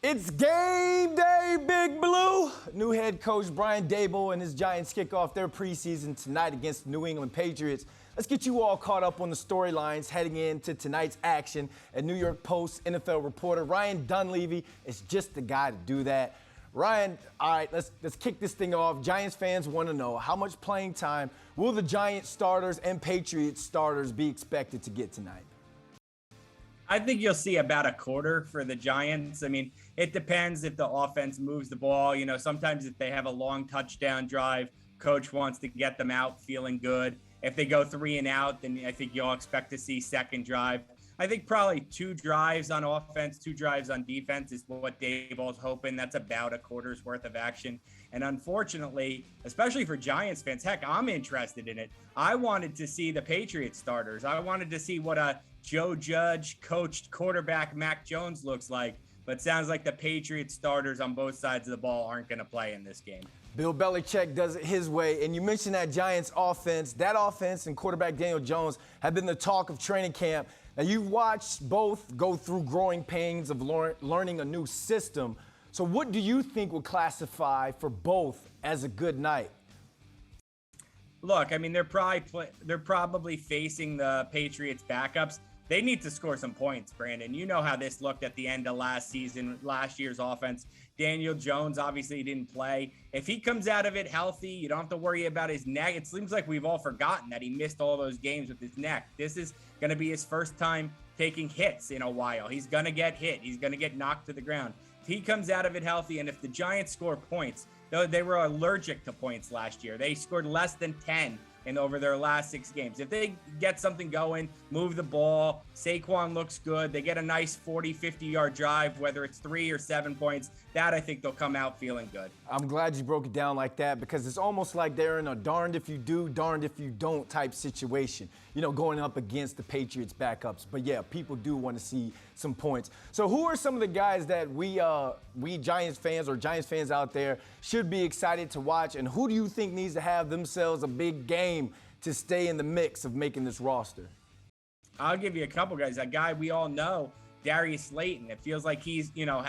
It's game day, Big Blue. New head coach Brian Daboll and his Giants kick off their preseason tonight against the New England Patriots. Let's get you all caught up on the storylines heading into tonight's action. And New York Post NFL reporter Ryan Dunleavy is just the guy to do that. Ryan, all right, let's kick this thing off. Giants fans want to know, how much playing time will the Giants starters and Patriots starters be expected to get tonight? I think you'll see about a quarter for the Giants. I mean, it depends if the offense moves the ball. You know, sometimes if they have a long touchdown drive, coach wants to get them out feeling good. If they go 3 and out, then I think you'll expect to see second drive. I think probably 2 drives on offense, 2 drives on defense is what Daboll's hoping. That's about a quarter's worth of action. And unfortunately, especially for Giants fans, heck, I'm interested in it. I wanted to see the Patriots starters. I wanted to see what a Joe Judge coached quarterback Mac Jones looks like. But sounds like the Patriots starters on both sides of the ball aren't going to play in this game. Bill Belichick does it his way. And you mentioned that Giants offense. That offense and quarterback Daniel Jones have been the talk of training camp. Now, you've watched both go through growing pains of learning a new system. So what do you think would classify for both as a good night? Look, I mean, they're probably facing the Patriots backups. They need to score some points, Brandon. You know how this looked at the end of last season, last year's offense. Daniel Jones obviously didn't play. If he comes out of it healthy, you don't have to worry about his neck. It seems like we've all forgotten that he missed all those games with his neck. This is going to be his first time taking hits in a while. He's going to get hit. He's going to get knocked to the ground. If he comes out of it healthy, and if the Giants score points, though they were allergic to points last year. They scored less than 10 over their last 6 games. If they get something going, move the ball, Saquon looks good, they get a nice 40, 50-yard drive, whether it's 3 or 7 points, that I think they'll come out feeling good. I'm glad you broke it down like that, because it's almost like they're in a darned if you do, darned if you don't type situation, you know, going up against the Patriots backups. But yeah, people do want to see some points. So who are some of the guys that we Giants fans or Giants fans out there should be excited to watch, and who do you think needs to have themselves a big game to stay in the mix of making this roster? I'll give you a couple guys. A guy we all know, Darius Slayton. It feels like he's, you know,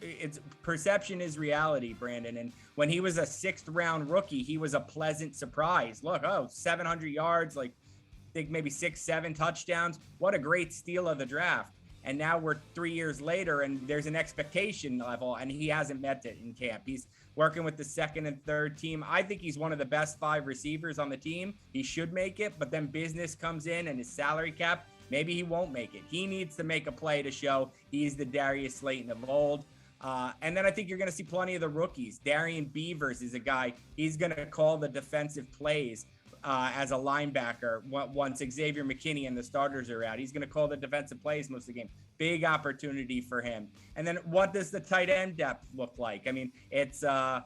it's perception is reality, Brandon. And when he was a 6th-round rookie, he was a pleasant surprise. Look, 700 yards, like I think maybe 6, 7 touchdowns. What a great steal of the draft. And now we're 3 years later, and there's an expectation level, and he hasn't met it in camp. He's working with the 2nd and 3rd team. I think he's one of the best 5 receivers on the team. He should make it, but then business comes in and his salary cap, maybe he won't make it. He needs to make a play to show he's the Darius Slayton of old. And then I think you're going to see plenty of the rookies. Darian Beavers is a guy, he's going to call the defensive plays as a linebacker once Xavier McKinney and the starters are out. He's going to call the defensive plays most of the game. Big opportunity for him. And then what does the tight end depth look like? I mean, it's the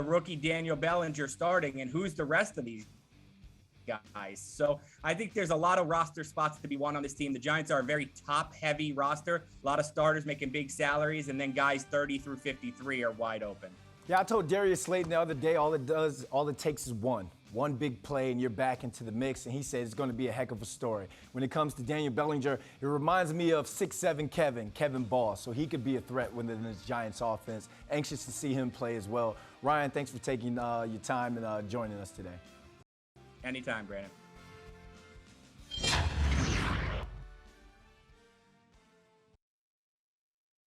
rookie Daniel Bellinger starting, and who's the rest of these guys? So I think there's a lot of roster spots to be won on this team. The Giants are a very top-heavy roster. A lot of starters making big salaries, and then guys 30 through 53 are wide open. Yeah, I told Darius Slayton the other day, all it takes is one big play, and you're back into the mix. And he said it's going to be a heck of a story. When it comes to Daniel Bellinger, it reminds me of 6'7" Kevin Ball. So he could be a threat within this Giants offense. Anxious to see him play as well. Ryan, thanks for taking your time and joining us today. Anytime, Brandon.